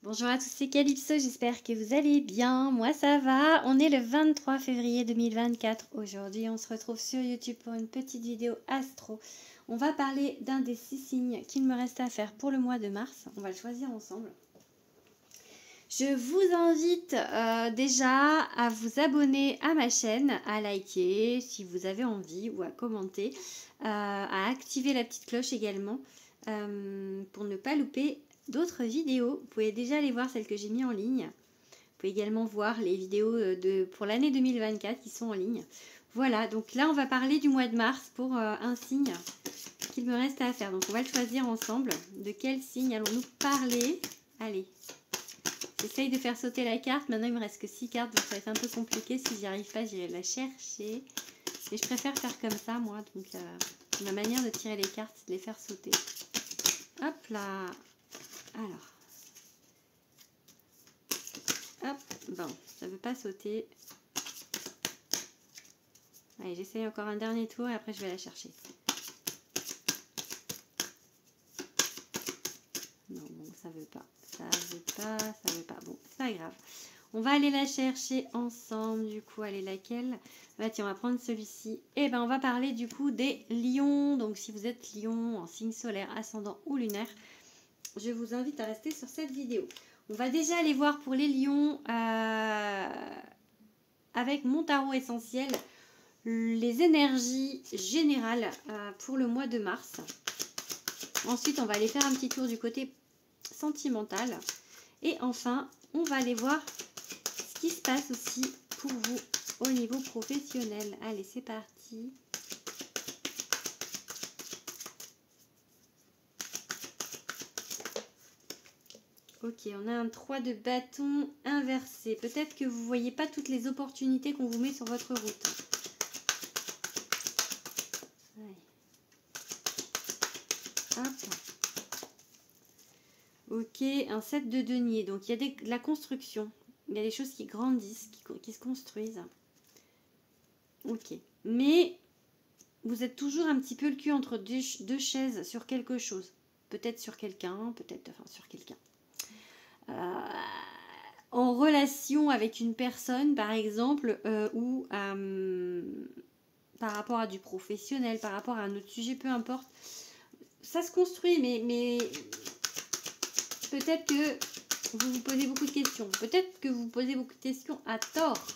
Bonjour à tous, c'est Calypso, j'espère que vous allez bien. Moi ça va, on est le 23 février 2024. Aujourd'hui on se retrouve sur YouTube pour une petite vidéo astro. On va parler d'un des 6 signes qu'il me reste à faire pour le mois de mars. On va le choisir ensemble. Je vous invite déjà à vous abonner à ma chaîne, à liker si vous avez envie ou à commenter, à activer la petite cloche également pour ne pas louper d'autres vidéos. Vous pouvez déjà aller voir celles que j'ai mis en ligne. Vous pouvez également voir les vidéos pour l'année 2024 qui sont en ligne. Voilà, donc là on va parler du mois de mars pour un signe qu'il me reste à faire. Donc on va le choisir ensemble. De quel signe allons-nous parler? Allez, j'essaye de faire sauter la carte. Maintenant il me reste que 6 cartes, donc ça va être un peu compliqué. Si j'y arrive pas, j'irai la chercher. Et je préfère faire comme ça moi. Donc ma manière de tirer les cartes, c'est de les faire sauter. Hop là. Alors, hop, bon, ça ne veut pas sauter. Allez, j'essaye encore un dernier tour et après je vais la chercher. Non, bon, ça veut pas. Ça veut pas, ça veut pas. Bon, c'est pas grave. On va aller la chercher ensemble, du coup, elle est laquelle? Bah tiens, on va prendre celui-ci. Et ben on va parler du coup des lions. Donc si vous êtes lion en signe solaire, ascendant ou lunaire, je vous invite à rester sur cette vidéo. On va déjà aller voir pour les lions avec mon tarot essentiel les énergies générales pour le mois de mars. Ensuite, on va aller faire un petit tour du côté sentimental. Et enfin, on va aller voir ce qui se passe aussi pour vous au niveau professionnel. Allez, c'est parti. Ok, on a un 3 de bâton inversé. Peut-être que vous ne voyez pas toutes les opportunités qu'on vous met sur votre route. Ouais. Hop. Ok, un 7 de denier. Donc, il y a de la construction. Il y a des choses qui grandissent, qui se construisent. Ok. Mais vous êtes toujours un petit peu le cul entre deux chaises sur quelque chose. Peut-être sur quelqu'un, peut-être enfin sur quelqu'un. En relation avec une personne, par exemple, ou par rapport à du professionnel, par rapport à un autre sujet, peu importe. Ça se construit, mais peut-être que vous vous posez beaucoup de questions. Peut-être que vous vous posez beaucoup de questions à tort.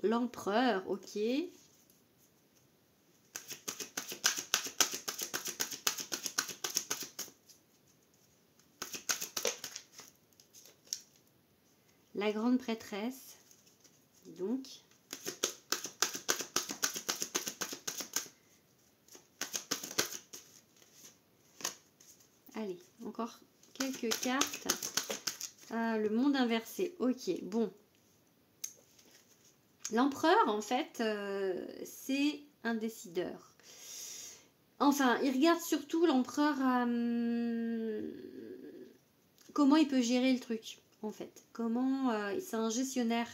L'empereur, ok. La grande prêtresse, dis donc. Allez, encore quelques cartes. Le monde inversé, ok, bon. L'empereur, en fait, c'est un décideur. Enfin, il regarde surtout l'empereur comment il peut gérer le truc, en fait. Comment, c'est un gestionnaire.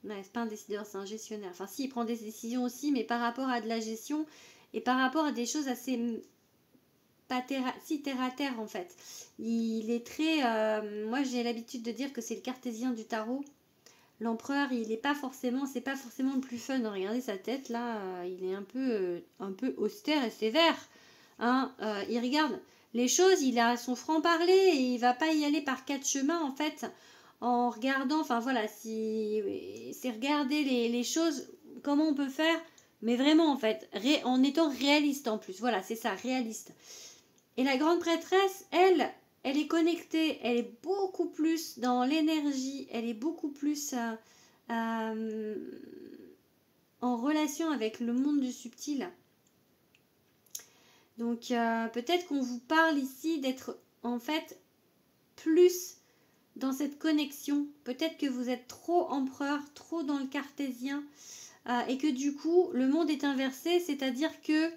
Non, c'est pas un décideur, c'est un gestionnaire. Enfin, si, il prend des décisions aussi, mais par rapport à de la gestion et par rapport à des choses assez... pas terre à terre, en fait. Il est très... moi, j'ai l'habitude de dire que c'est le cartésien du tarot. L'empereur, il est pas forcément, c'est pas forcément le plus fun. Regardez sa tête là, il est un peu austère et sévère. Hein, il regarde les choses, il a son franc-parler et il va pas y aller par 4 chemins en fait. En regardant, enfin voilà, c'est regarder les choses, comment on peut faire, mais vraiment en fait, en étant réaliste en plus. Voilà, c'est ça, réaliste. Et la grande prêtresse, elle est connectée, elle est beaucoup plus dans l'énergie, elle est beaucoup plus en relation avec le monde du subtil. Donc peut-être qu'on vous parle ici d'être en fait plus dans cette connexion. Peut-être que vous êtes trop empereur, trop dans le cartésien et que du coup le monde est inversé, c'est-à-dire que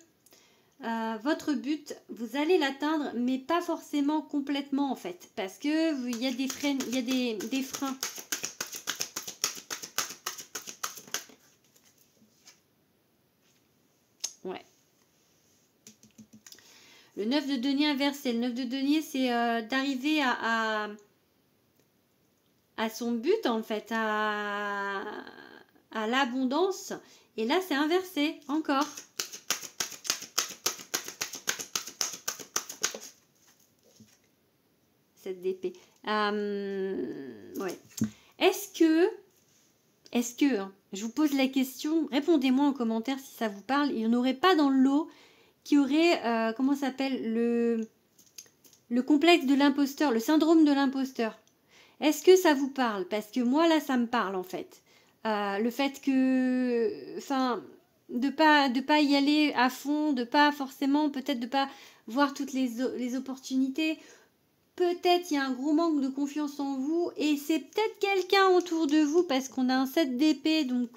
votre but, vous allez l'atteindre, mais pas forcément complètement en fait, parce que il y a des freins, il y a des freins. Ouais. Le 9 de denier inversé. Le 9 de denier, c'est d'arriver à son but, en fait, à l'abondance. Et là, c'est inversé, encore. Cette d'épée. Ouais. Est-ce que, hein, je vous pose la question, répondez-moi en commentaire si ça vous parle, il n'y en aurait pas dans le lot qui aurait, comment ça s'appelle, le complexe de l'imposteur, le syndrome de l'imposteur. Est-ce que ça vous parle? Parce que moi, là, ça me parle, en fait. Le fait que, enfin, de pas y aller à fond, de pas forcément, peut-être de pas voir toutes les opportunités. Peut-être il y a un gros manque de confiance en vous et c'est peut-être quelqu'un autour de vous parce qu'on a un 7 d'épée, donc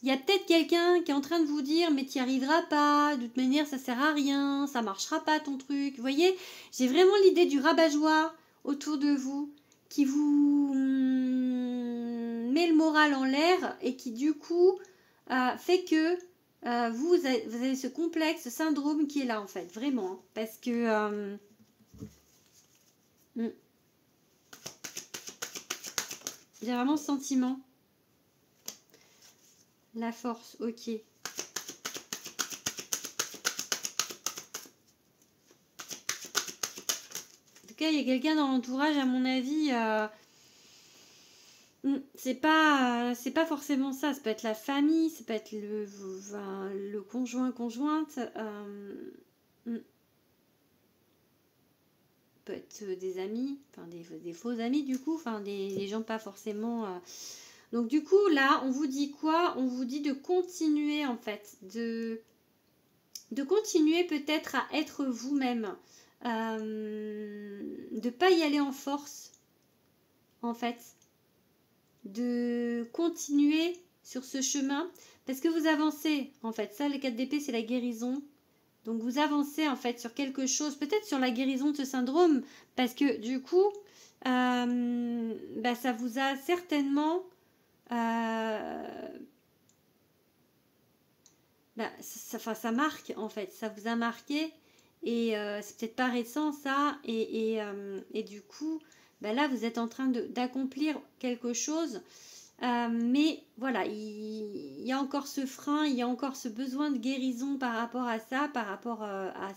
il y a peut-être quelqu'un qui est en train de vous dire mais tu n'y arriveras pas, de toute manière ça sert à rien, ça marchera pas ton truc. Vous voyez, j'ai vraiment l'idée du rabat-joie autour de vous qui vous met le moral en l'air et qui du coup fait que vous avez ce complexe, ce syndrome qui est là en fait, vraiment, hein, parce que j'ai vraiment ce sentiment. La force, ok. En tout cas, il y a quelqu'un dans l'entourage, à mon avis. C'est pas forcément ça. Ça peut être la famille, ça peut être le conjoint, conjointe. Peut être des amis, enfin des faux amis du coup, enfin des gens pas forcément. Donc du coup là, on vous dit quoi? On vous dit de continuer en fait, de continuer peut-être à être vous-même, de pas y aller en force en fait, de continuer sur ce chemin parce que vous avancez en fait. Ça, les 4 d'épée, c'est la guérison. Donc vous avancez en fait sur quelque chose, peut-être sur la guérison de ce syndrome, parce que du coup, ça vous a certainement, ça marque en fait, ça vous a marqué et c'est peut-être pas récent ça, et du coup, là vous êtes en train d'accomplir quelque chose. Mais voilà, il y a encore ce frein, il y a encore ce besoin de guérison par rapport à ça, par rapport à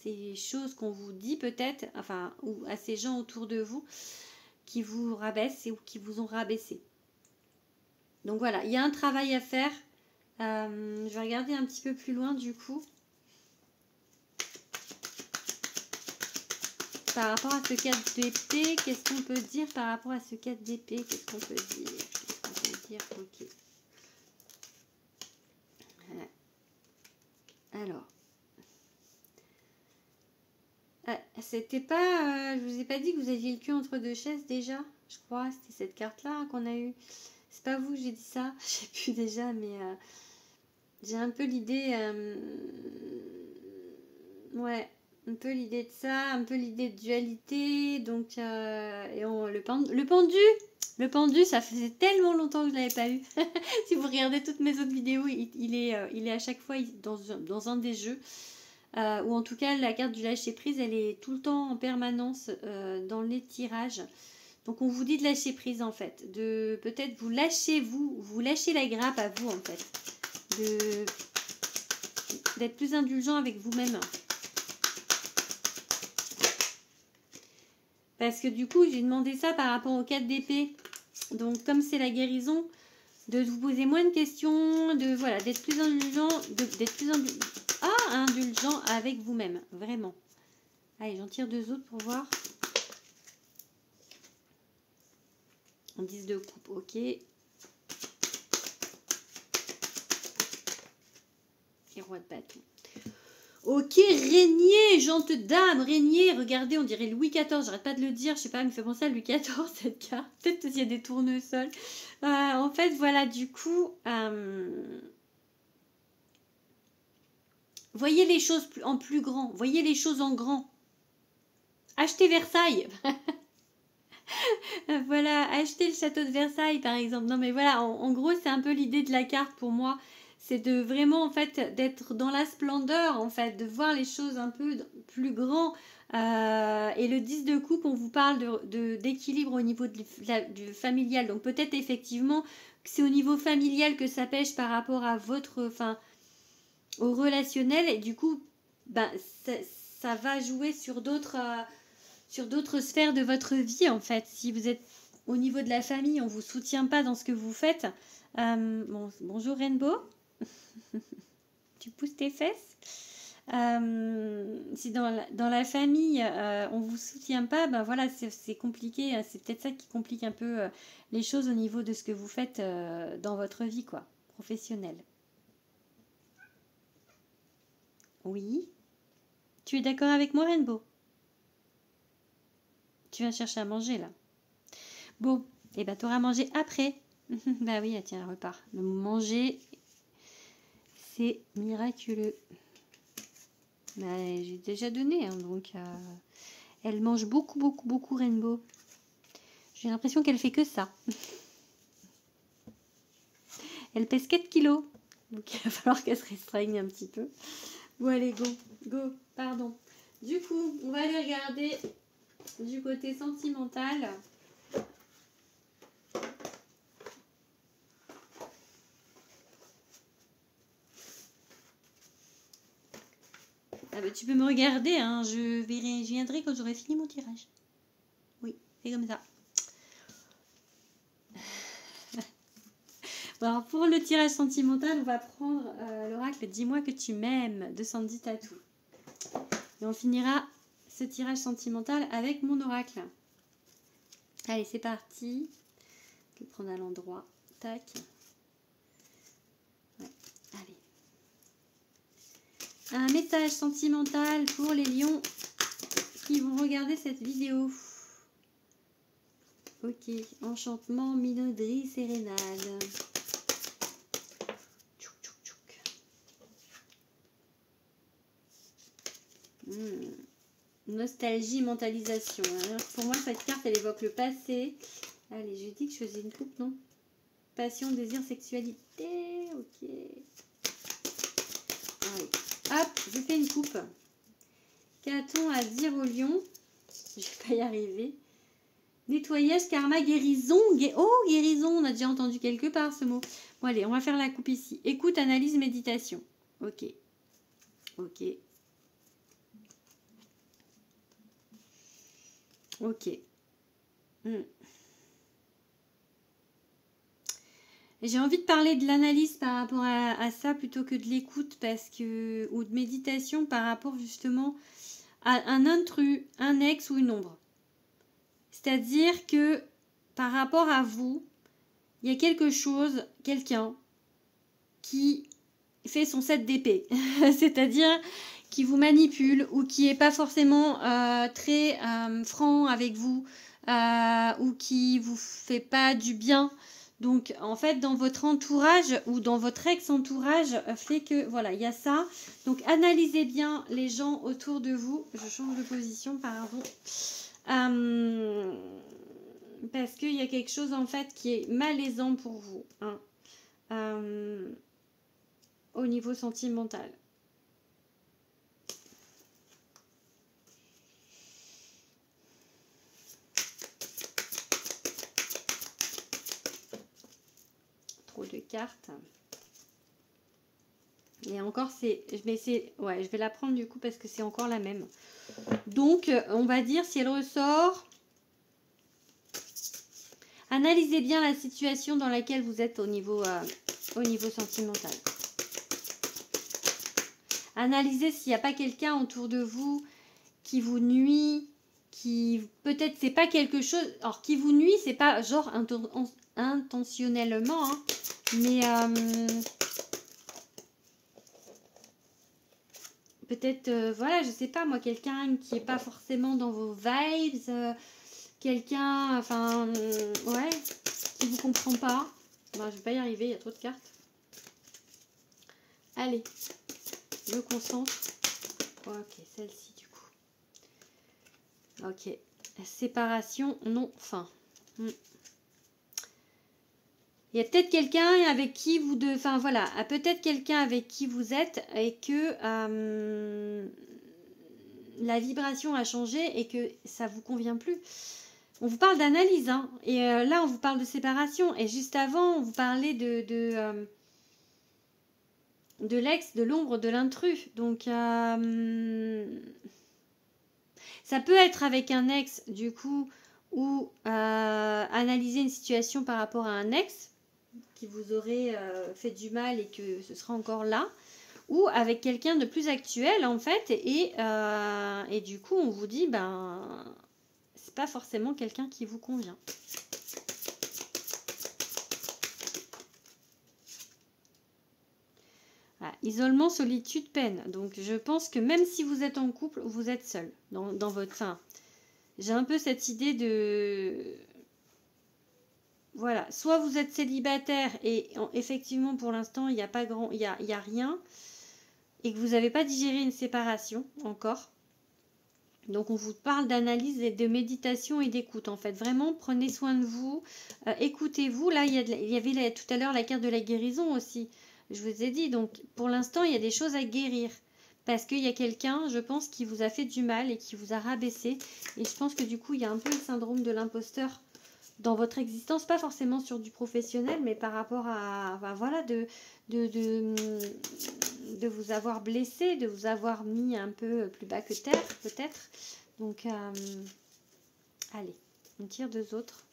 ces choses qu'on vous dit peut-être, enfin, ou à ces gens autour de vous qui vous rabaissent ou qui vous ont rabaissé. Donc voilà, il y a un travail à faire. Je vais regarder un petit peu plus loin du coup. Par rapport à ce 4 d'épée, qu'est-ce qu'on peut dire par rapport à ce 4 d'épée? Qu'est-ce qu'on peut dire? Ok. Voilà. Alors. C'était pas... je vous ai pas dit que vous aviez le cul entre deux chaises déjà? Je crois, c'était cette carte-là qu'on a eue. C'est pas vous, j'ai dit ça. Je sais plus déjà, mais... j'ai un peu l'idée... ouais, un peu l'idée de ça, un peu l'idée de dualité. Donc, le pendu, ça faisait tellement longtemps que je l'avais pas eu. Si vous regardez toutes mes autres vidéos, il est à chaque fois dans un des jeux. Ou en tout cas, la carte du lâcher prise, elle est tout le temps en permanence dans les tirages. Donc, on vous dit de lâcher prise en fait. De peut-être vous lâchez la grappe à vous en fait. D'être plus indulgent avec vous-même. Parce que du coup, j'ai demandé ça par rapport aux 4 d'épée. Donc, comme c'est la guérison, de vous poser moins de questions, d'être plus indulgent, indulgent avec vous-même, vraiment. Allez, j'en tire 2 autres pour voir. En 10 de coupe, ok. Et roi de bâton. Ok, Régnier, gente dame, Régnier, regardez, on dirait Louis XIV, j'arrête pas de le dire, je sais pas, elle me fait penser à Louis XIV cette carte, peut-être qu'il y a des tournesols. En fait, voilà, du coup, voyez les choses en plus grand, voyez les choses en grand. Achetez Versailles. Voilà, achetez le château de Versailles par exemple. Non mais voilà, en gros, c'est un peu l'idée de la carte pour moi. c'est de vraiment en fait d'être dans la splendeur, en fait, de voir les choses un peu plus grand. Et le 10 de coupe, on vous parle d'équilibre au niveau du familial. Donc peut-être effectivement que c'est au niveau familial que ça pêche par rapport à votre, enfin, au relationnel. Et du coup, ben, ça va jouer sur d'autres sphères de votre vie, en fait. Si vous êtes au niveau de la famille, on ne vous soutient pas dans ce que vous faites. Bonjour Rainbow. Tu pousses tes fesses. Si dans la famille, on ne vous soutient pas, ben voilà, c'est compliqué. C'est peut-être ça qui complique un peu les choses au niveau de ce que vous faites dans votre vie, quoi, professionnelle. Oui. Tu es d'accord avec moi, Rainbow? Tu vas chercher à manger, là. Bon, et ben tu auras mangé après. Bah oui, tiens, repart. Le manger, c'est miraculeux. Bah, j'ai déjà donné, hein, donc elle mange beaucoup, beaucoup, beaucoup, Rainbow. J'ai l'impression qu'elle fait que ça. Elle pèse 4 kilos. Donc il va falloir qu'elle se restreigne un petit peu. Bon, allez, go, pardon. Du coup, on va aller regarder du côté sentimental. Ah bah, tu peux me regarder, hein. Je viendrai quand j'aurai fini mon tirage. Oui, c'est comme ça. Bon, alors pour le tirage sentimental, on va prendre l'oracle Dis-moi que tu m'aimes de Sandy Tattoo. Et on finira ce tirage sentimental avec mon oracle. Allez, c'est parti. Je vais le prendre à l'endroit. Tac. Ouais, allez. Un message sentimental pour les lions qui vont regarder cette vidéo. Ok, enchantement, minauderie, sérénade. Nostalgie, mentalisation. Alors, pour moi, cette carte, elle évoque le passé. Allez, je dis que je faisais une coupe, non? Passion, désir, sexualité. Ok. Allez. Hop, je fais une coupe. Qu'a-t-on à dire au lion? Je vais pas y arriver. Nettoyage, karma, guérison. Oh, guérison, on a déjà entendu quelque part ce mot. Bon, allez, on va faire la coupe ici. Écoute, analyse, méditation. Ok. Ok. Ok. J'ai envie de parler de l'analyse par rapport à ça plutôt que de l'écoute ou de méditation par rapport justement à un intrus, un ex ou une ombre. C'est-à-dire que par rapport à vous, il y a quelque chose, quelqu'un qui fait son 7 d'épée. C'est-à-dire qui vous manipule ou qui n'est pas forcément très franc avec vous ou qui vous fait pas du bien. Donc, en fait, dans votre entourage ou dans votre ex-entourage fait que, voilà, il y a ça. Donc, analysez bien les gens autour de vous. Je change de position, pardon. Parce qu'il y a quelque chose, en fait, qui est malaisant pour vous. Hein. Au niveau sentimental. Trop de cartes. Et encore, ouais, je vais la prendre du coup parce que c'est encore la même. Donc, on va dire si elle ressort, analysez bien la situation dans laquelle vous êtes au niveau sentimental. Analysez s'il n'y a pas quelqu'un autour de vous qui vous nuit, qui peut-être c'est pas quelque chose. Alors, qui vous nuit, c'est pas genre intentionnellement, hein, mais peut-être, voilà, je sais pas moi, quelqu'un qui est pas forcément dans vos vibes, quelqu'un, enfin, ouais, qui vous comprend pas. Ben, je vais pas y arriver, il y a trop de cartes. Allez, je me concentre. Ok, celle-ci du coup. Ok, séparation, non, fin. Il y a peut-être quelqu'un avec qui vous deux, enfin voilà, peut-être quelqu'un avec qui vous êtes et que la vibration a changé et que ça vous convient plus. On vous parle d'analyse, hein, et là on vous parle de séparation. Et juste avant, on vous parlait de l'ex, de l'ombre, de l'intrus. Donc ça peut être avec un ex, du coup, ou analyser une situation par rapport à un ex qui vous aurait fait du mal et que ce sera encore là, ou avec quelqu'un de plus actuel en fait, et du coup on vous dit c'est pas forcément quelqu'un qui vous convient. Voilà. Isolement, solitude, peine. Donc je pense que même si vous êtes en couple, vous êtes seul dans votre fin. J'ai un peu cette idée de... Voilà, soit vous êtes célibataire et effectivement pour l'instant il n'y a pas il y a rien, et que vous n'avez pas digéré une séparation encore. Donc on vous parle d'analyse et de méditation et d'écoute en fait. Vraiment prenez soin de vous, écoutez-vous. Là il y avait tout à l'heure la carte de la guérison aussi. Je vous ai dit, donc pour l'instant il y a des choses à guérir. Parce qu'il y a quelqu'un, je pense, qui vous a fait du mal et qui vous a rabaissé. Et je pense que du coup il y a un peu le syndrome de l'imposteur dans votre existence, pas forcément sur du professionnel, mais par rapport à, voilà, de vous avoir blessé, de vous avoir mis un peu plus bas que terre, peut-être. Donc, allez, on tire deux autres.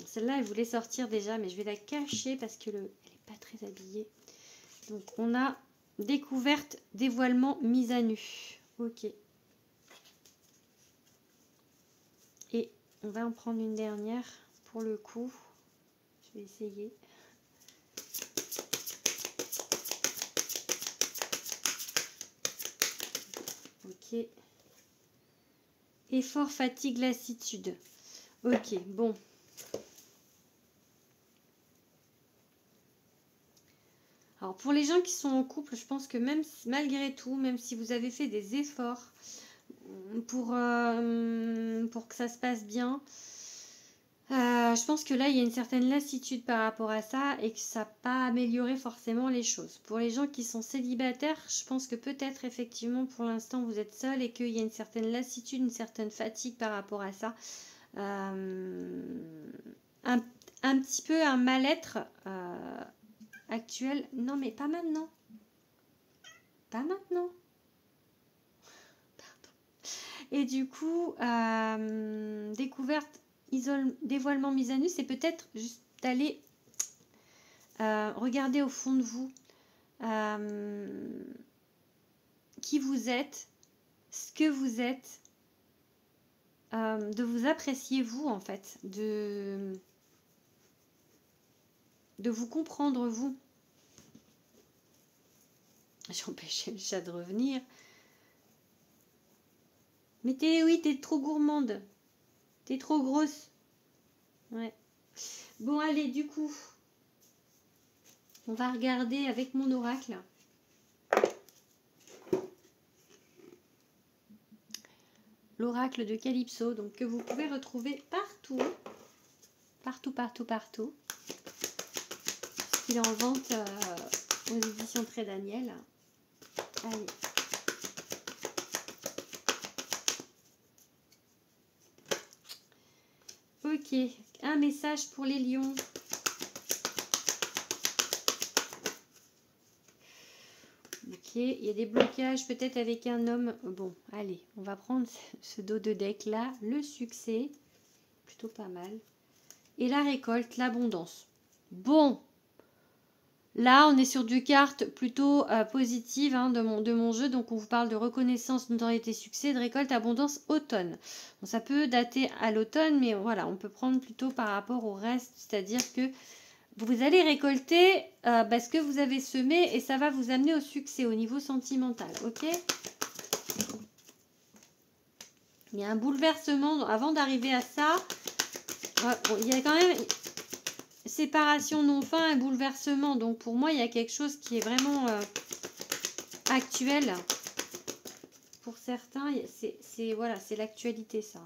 Celle-là, elle voulait sortir déjà, mais je vais la cacher parce que elle n'est pas très habillée. Donc, on a découverte, dévoilement, mise à nu. Ok. Et on va en prendre une dernière pour le coup. Je vais essayer. Ok. Effort, fatigue, lassitude. Ok, bon. Alors pour les gens qui sont en couple, je pense que même malgré tout, même si vous avez fait des efforts pour que ça se passe bien, je pense que là il y a une certaine lassitude par rapport à ça et que ça n'a pas amélioré forcément les choses. Pour les gens qui sont célibataires, je pense que peut-être effectivement pour l'instant vous êtes seul et qu'il y a une certaine lassitude, une certaine fatigue par rapport à ça. Un petit peu un mal-être actuel. Non mais pas maintenant. Pas maintenant. Pardon. Et du coup, découverte, dévoilement, mise à nu, c'est peut-être juste d'aller regarder au fond de vous qui vous êtes, ce que vous êtes, de vous apprécier vous en fait, de vous comprendre vous. J'ai empêché le chat de revenir. Mais t'es trop gourmande. T'es trop grosse. Ouais. Bon, allez, du coup, on va regarder avec mon oracle. L'oracle de Calypso, donc que vous pouvez retrouver partout. Partout. Il est en vente aux éditions Très Daniel. Allez. Ok, un message pour les lions. Ok, il y a des blocages peut-être avec un homme. Bon, allez, on va prendre ce dos de deck là. Le succès, plutôt pas mal. Et la récolte, l'abondance. Bon, là on est sur du carte plutôt positive hein, de mon jeu. Donc on vous parle de reconnaissance, notoriété, succès, de récolte, abondance, automne. Bon, ça peut dater à l'automne, mais voilà, on peut prendre plutôt par rapport au reste. C'est-à-dire que vous allez récolter ce que vous avez semé et ça va vous amener au succès au niveau sentimental, ok? Il y a un bouleversement avant d'arriver à ça. Bon, il y a quand même séparation non fin et bouleversement. Donc pour moi, il y a quelque chose qui est vraiment actuel pour certains, c'est voilà, c'est l'actualité ça.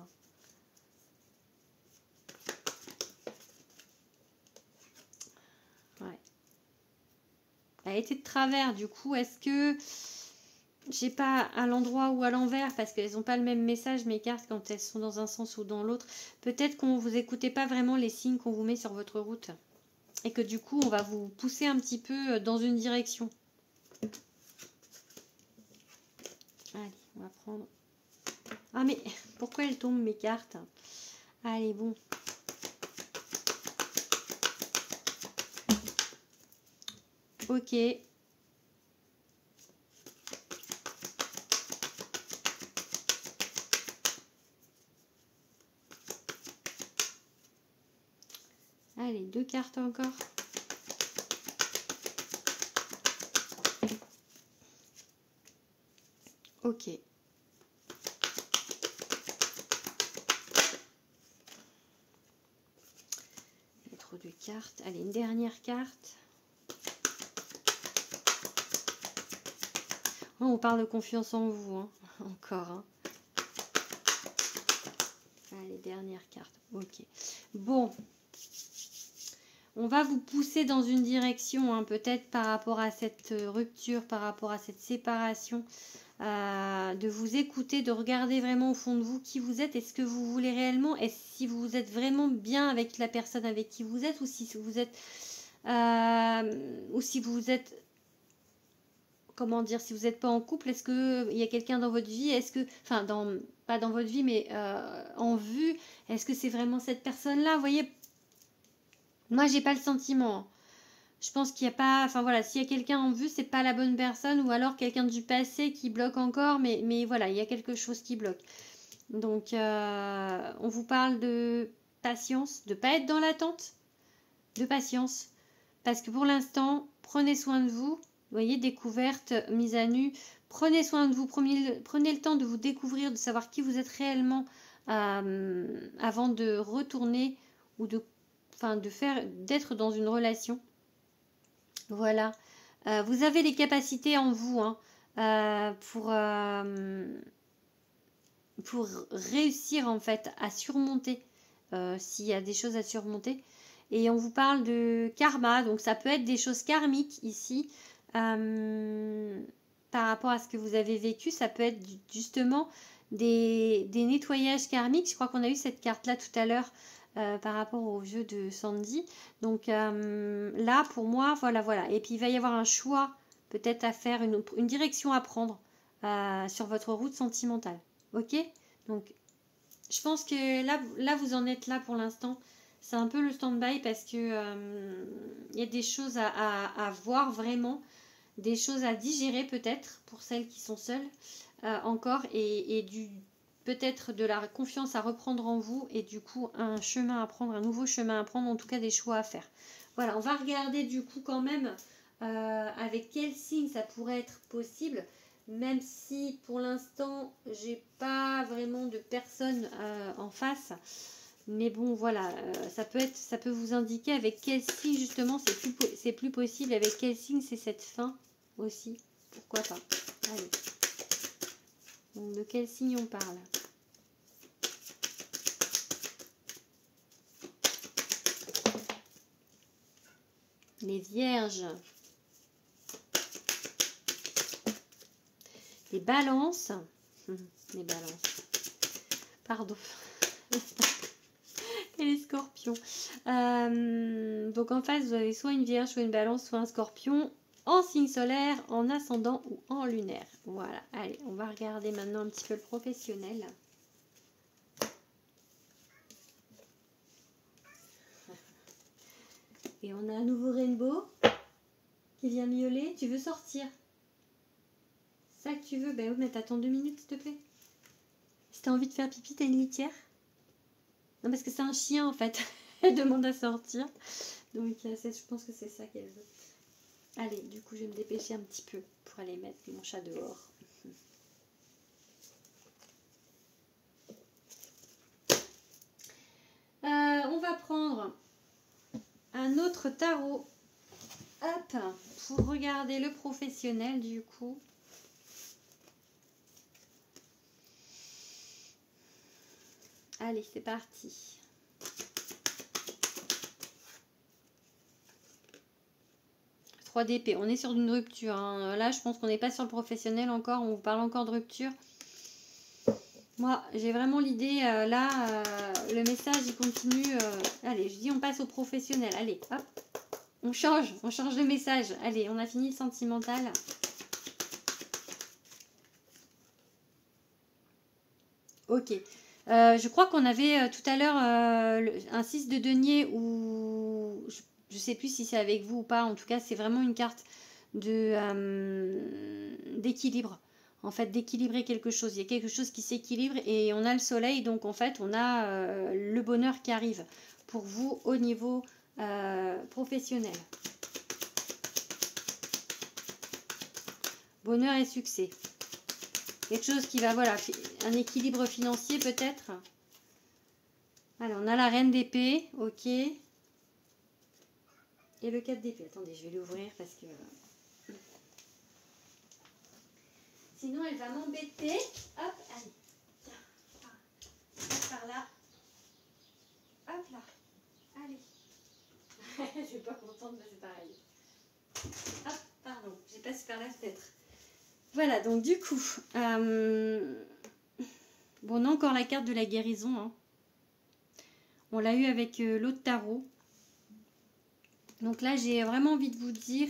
Ouais. Elle a été de travers, du coup, est-ce que, je sais pas, à l'endroit ou à l'envers, parce qu'elles n'ont pas le même message, mes cartes, quand elles sont dans un sens ou dans l'autre. Peut-être qu'on vous écoutez pas vraiment les signes qu'on vous met sur votre route. Et que du coup, on va vous pousser un petit peu dans une direction. Allez, on va prendre... Ah mais, pourquoi elles tombent mes cartes? Allez, bon. Ok. Allez, 2 cartes encore. Ok. Il y a trop de cartes. Allez, une dernière carte. Oh, on parle de confiance en vous, hein. Encore. Hein. Allez, dernière carte. Ok. Bon. On va vous pousser dans une direction, hein, peut-être par rapport à cette rupture, par rapport à cette séparation, de vous écouter, de regarder vraiment au fond de vous qui vous êtes et ce que vous voulez réellement, et si vous êtes vraiment bien avec la personne avec qui vous êtes, ou si vous êtes, comment dire, si vous n'êtes pas en couple, est-ce qu'il y a quelqu'un dans votre vie, est-ce que, enfin, pas dans votre vie, mais en vue, est-ce que c'est vraiment cette personne-là, vous voyez? Moi, j'ai pas le sentiment. Je pense qu'il n'y a pas... Enfin voilà, s'il y a quelqu'un en vue, c'est pas la bonne personne. Ou alors quelqu'un du passé qui bloque encore. Mais voilà, il y a quelque chose qui bloque. Donc, on vous parle de patience. De ne pas être dans l'attente. De patience. Parce que pour l'instant, prenez soin de vous. Vous voyez, découverte, mise à nu. Prenez soin de vous. Prenez le temps de vous découvrir, de savoir qui vous êtes réellement avant de retourner ou d'être dans une relation. Voilà. Vous avez les capacités en vous, hein, pour réussir en fait à surmonter s'il y a des choses à surmonter. Et on vous parle de karma, donc ça peut être des choses karmiques ici. Par rapport à ce que vous avez vécu, ça peut être justement des nettoyages karmiques. Je crois qu'on a eu cette carte-là tout à l'heure. Par rapport au jeu de Sandy. Donc là, pour moi, voilà. Et puis, il va y avoir un choix peut-être à faire, une direction à prendre sur votre route sentimentale. Ok? Donc, je pense que là, vous en êtes là pour l'instant. C'est un peu le stand-by parce que il y a des choses à voir vraiment, des choses à digérer peut-être pour celles qui sont seules encore et peut-être de la confiance à reprendre en vous et du coup un chemin à prendre, un nouveau chemin à prendre, en tout cas des choix à faire. Voilà, on va regarder du coup quand même avec quel signe ça pourrait être possible, même si pour l'instant j'ai pas vraiment de personne en face. Mais bon voilà, ça peut vous indiquer avec quel signe justement c'est plus possible, avec quel signe c'est cette fin aussi. Pourquoi pas. Allez. Donc, de quel signe on parle? Les vierges. Les balances. Les balances. Pardon. Et les scorpions. Donc en face, vous avez soit une vierge, soit une balance, soit un scorpion. En signe solaire, en ascendant ou en lunaire. Voilà. Allez, on va regarder maintenant un petit peu le professionnel. Et on a un nouveau rainbow qui vient miauler. Tu veux sortir? C'est ça que tu veux? Ben oui, mais t'attends 2 minutes, s'il te plaît. Si t'as envie de faire pipi, t'as une litière? Non, parce que c'est un chien, en fait. Elle demande à sortir. Donc, je pense que c'est ça qu'elle veut. Allez, du coup, je vais me dépêcher un petit peu pour aller mettre mon chat dehors. On va prendre un autre tarot. Hop, pour regarder le professionnel, du coup. Allez, c'est parti. Trois d'épée. On est sur une rupture. Hein. Là, je pense qu'on n'est pas sur le professionnel encore. On vous parle encore de rupture. Moi, j'ai vraiment l'idée. Le message, il continue. Allez, je dis on passe au professionnel. Allez, hop. On change de message. Allez, on a fini le sentimental. Ok. Je crois qu'on avait tout à l'heure un 6 de denier ou je ne sais plus si c'est avec vous ou pas. En tout cas, c'est vraiment une carte d'équilibre. En fait, d'équilibrer quelque chose. Il y a quelque chose qui s'équilibre et on a le soleil. Donc, en fait, on a le bonheur qui arrive pour vous au niveau professionnel. Bonheur et succès. Quelque chose qui va, voilà, un équilibre financier peut-être. Alors, on a la reine d'épée, ok. Et le 4 d'épée. Attendez, je vais l'ouvrir parce que... Sinon, elle va m'embêter. Hop, allez. Tiens. Hop, par là. Hop là. Allez. Je suis pas contente, mais c'est pareil. Hop, pardon. J'ai passé par la fenêtre. Voilà, donc du coup, bon, on a encore la carte de la guérison. Hein. On l'a eu avec l'autre tarot. Donc là, j'ai vraiment envie de vous dire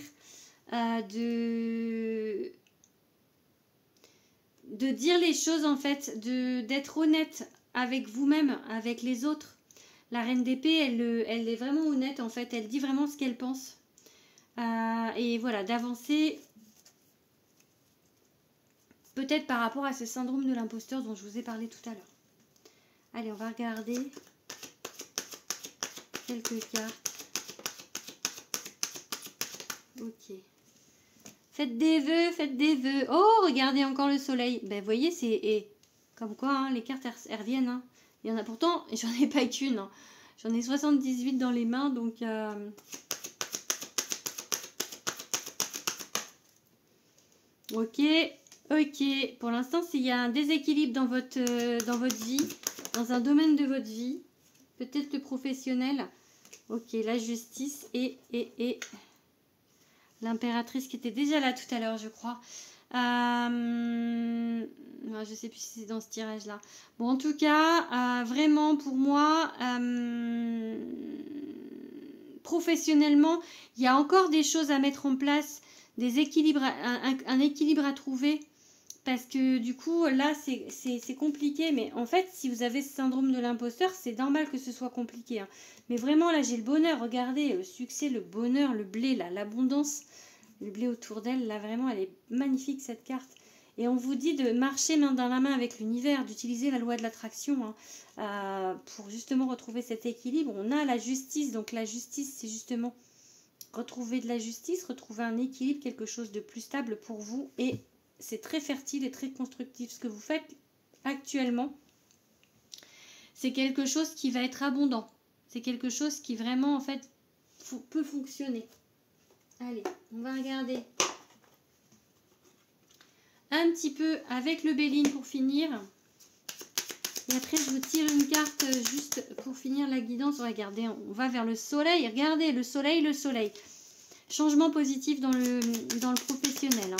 de dire les choses, en fait, d'être honnête avec vous-même, avec les autres. La reine d'épée, elle est vraiment honnête, en fait. Elle dit vraiment ce qu'elle pense. Et voilà, d'avancer... Peut-être par rapport à ce syndrome de l'imposteur dont je vous ai parlé tout à l'heure. Allez, on va regarder quelques cartes. Ok. Faites des vœux, faites des vœux. Oh, regardez encore le soleil. Ben, vous voyez, c'est comme quoi, hein, les cartes, elles reviennent. Hein. Il y en a pourtant, j'en ai pas qu'une. Hein. J'en ai 78 dans les mains, donc... Ok. Ok, pour l'instant, s'il y a un déséquilibre dans votre vie, dans un domaine de votre vie, peut-être le professionnel. Ok, la justice et l'impératrice qui était déjà là tout à l'heure, je crois. Je ne sais plus si c'est dans ce tirage-là. Bon, en tout cas, vraiment pour moi, professionnellement, il y a encore des choses à mettre en place, des équilibres, un équilibre à trouver. Parce que du coup, là, c'est compliqué. Mais en fait, si vous avez ce syndrome de l'imposteur, c'est normal que ce soit compliqué. Hein. Mais vraiment, là, j'ai le bonheur. Regardez, le succès, le bonheur, le blé, là, l'abondance. Le blé autour d'elle, là, vraiment, elle est magnifique, cette carte. Et on vous dit de marcher main dans la main avec l'univers, d'utiliser la loi de l'attraction pour justement retrouver cet équilibre. On a la justice. Donc, la justice, c'est justement retrouver de la justice, retrouver un équilibre, quelque chose de plus stable pour vous et... C'est très fertile et très constructif. Ce que vous faites actuellement, c'est quelque chose qui va être abondant. C'est quelque chose qui vraiment, en fait, peut fonctionner. Allez, on va regarder un petit peu avec le Béline pour finir. Et après, je vous tire une carte juste pour finir la guidance. Regardez, on va vers le soleil. Regardez, le soleil, le soleil. Changement positif dans le professionnel. Hein.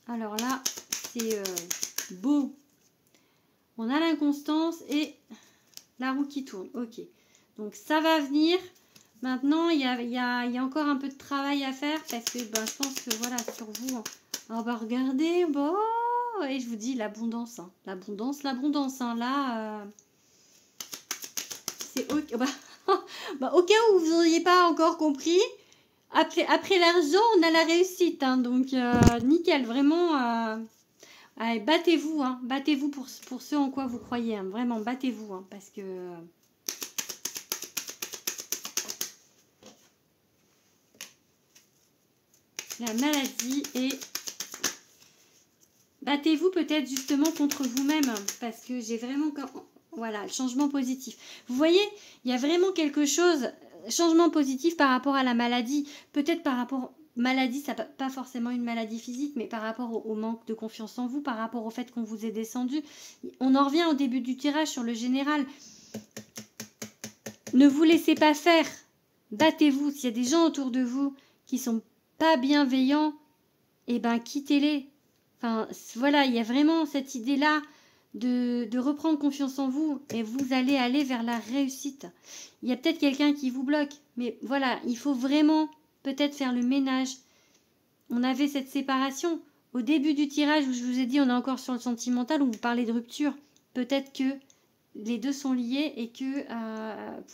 Alors là, c'est beau. On a l'inconstance et la roue qui tourne. Ok. Donc ça va venir. Maintenant, il y a encore un peu de travail à faire parce que je pense que voilà, sur vous, on va regarder. Bon, et je vous dis l'abondance. Hein. L'abondance. Hein. Là, c'est ok. Au cas où vous n'auriez pas encore compris. Après l'argent, on a la réussite, hein, donc nickel, vraiment, allez, battez-vous, hein, battez-vous pour ce en quoi vous croyez, hein, vraiment, battez-vous, hein, parce que la maladie est... Battez-vous peut-être justement contre vous-même, parce que j'ai vraiment... Voilà, le changement positif. Vous voyez, il y a vraiment quelque chose... Changement positif par rapport à la maladie, peut-être par rapport maladie, ça pas forcément une maladie physique, mais par rapport au manque de confiance en vous, par rapport au fait qu'on vous est descendu. On en revient au début du tirage sur le général. Ne vous laissez pas faire. Battez-vous. S'il y a des gens autour de vous qui sont pas bienveillants, eh ben quittez-les. Enfin, voilà, il y a vraiment cette idée-là de reprendre confiance en vous et vous allez aller vers la réussite. Il y a peut-être quelqu'un qui vous bloque, mais voilà, il faut vraiment peut-être faire le ménage. On avait cette séparation. Au début du tirage où je vous ai dit on est encore sur le sentimental, où vous parlez de rupture, peut-être que les deux sont liés et que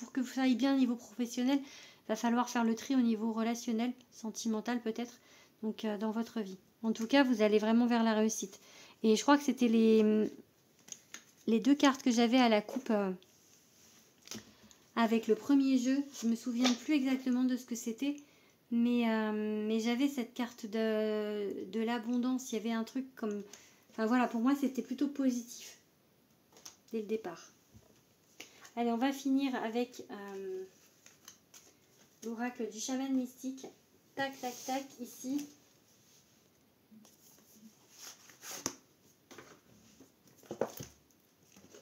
pour que vous soyez bien au niveau professionnel, il va falloir faire le tri au niveau relationnel, sentimental peut-être, donc dans votre vie. En tout cas, vous allez vraiment vers la réussite. Et je crois que c'était les deux cartes que j'avais à la coupe avec le premier jeu. Je me souviens plus exactement de ce que c'était, mais j'avais cette carte de l'abondance. Il y avait un truc comme... Enfin voilà, pour moi c'était plutôt positif dès le départ. Allez, on va finir avec l'oracle du chaman mystique. Tac, tac, tac, ici.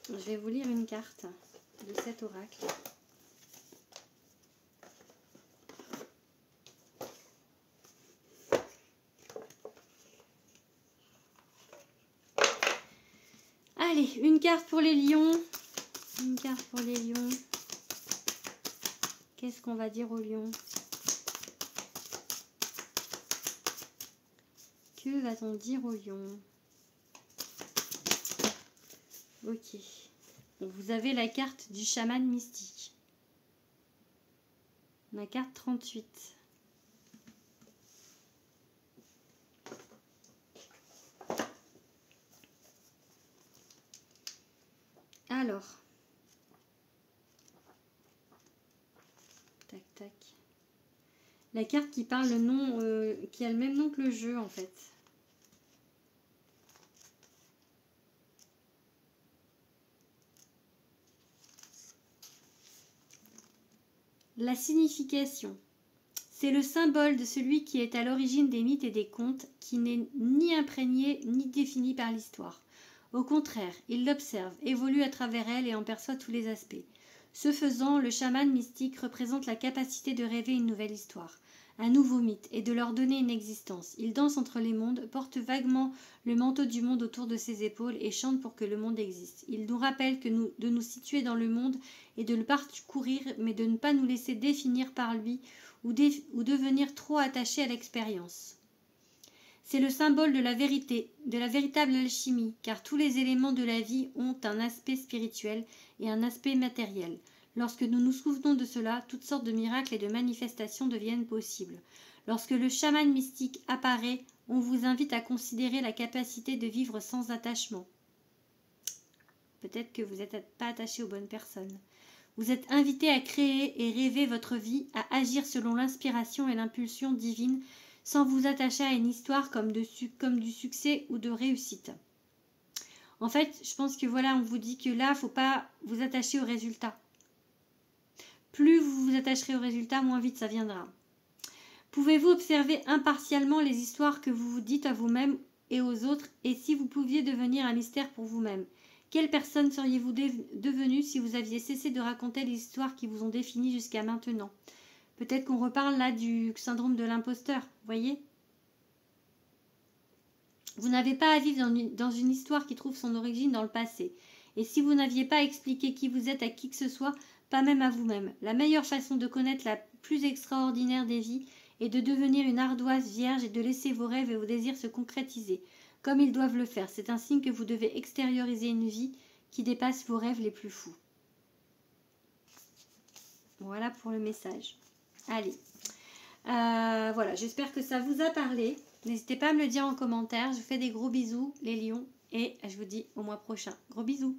Je vais vous lire une carte de cet oracle. Allez, une carte pour les lions. Une carte pour les lions. Qu'est-ce qu'on va dire aux lions? Que va-t-on dire aux lions? Ok. Donc vous avez la carte du chaman mystique. La carte 38. Alors. Tac, tac. La carte qui parle le nom, qui a le même nom que le jeu en fait. La signification. C'est le symbole de celui qui est à l'origine des mythes et des contes, qui n'est ni imprégné ni défini par l'histoire. Au contraire, il l'observe, évolue à travers elle et en perçoit tous les aspects. Ce faisant, le chaman mystique représente la capacité de rêver une nouvelle histoire, un nouveau mythe, et de leur donner une existence. Il danse entre les mondes, porte vaguement le manteau du monde autour de ses épaules et chante pour que le monde existe. Il nous rappelle de nous situer dans le monde et de le parcourir, mais de ne pas nous laisser définir par lui ou devenir trop attachés à l'expérience. C'est le symbole de la vérité, de la véritable alchimie, car tous les éléments de la vie ont un aspect spirituel et un aspect matériel. Lorsque nous nous souvenons de cela, toutes sortes de miracles et de manifestations deviennent possibles. Lorsque le chaman mystique apparaît, on vous invite à considérer la capacité de vivre sans attachement. Peut-être que vous n'êtes pas attaché aux bonnes personnes. Vous êtes invité à créer et rêver votre vie, à agir selon l'inspiration et l'impulsion divine, sans vous attacher à une histoire comme du succès ou de réussite. En fait, je pense que voilà, on vous dit que là, il ne faut pas vous attacher au résultat. Plus vous vous attacherez au résultat, moins vite ça viendra. Pouvez-vous observer impartialement les histoires que vous vous dites à vous-même et aux autres, et si vous pouviez devenir un mystère pour vous-même? Quelle personne seriez-vous devenu si vous aviez cessé de raconter les histoires qui vous ont défini jusqu'à maintenant? Peut-être qu'on reparle là du syndrome de l'imposteur, voyez? Vous n'avez pas à vivre dans une histoire qui trouve son origine dans le passé. Et si vous n'aviez pas expliqué qui vous êtes à qui que ce soit, pas même à vous-même, la meilleure façon de connaître la plus extraordinaire des vies est de devenir une ardoise vierge et de laisser vos rêves et vos désirs se concrétiser, comme ils doivent le faire. C'est un signe que vous devez extérioriser une vie qui dépasse vos rêves les plus fous. Voilà pour le message. Allez, voilà, j'espère que ça vous a parlé. N'hésitez pas à me le dire en commentaire. Je vous fais des gros bisous, les lions, et je vous dis au mois prochain. Gros bisous.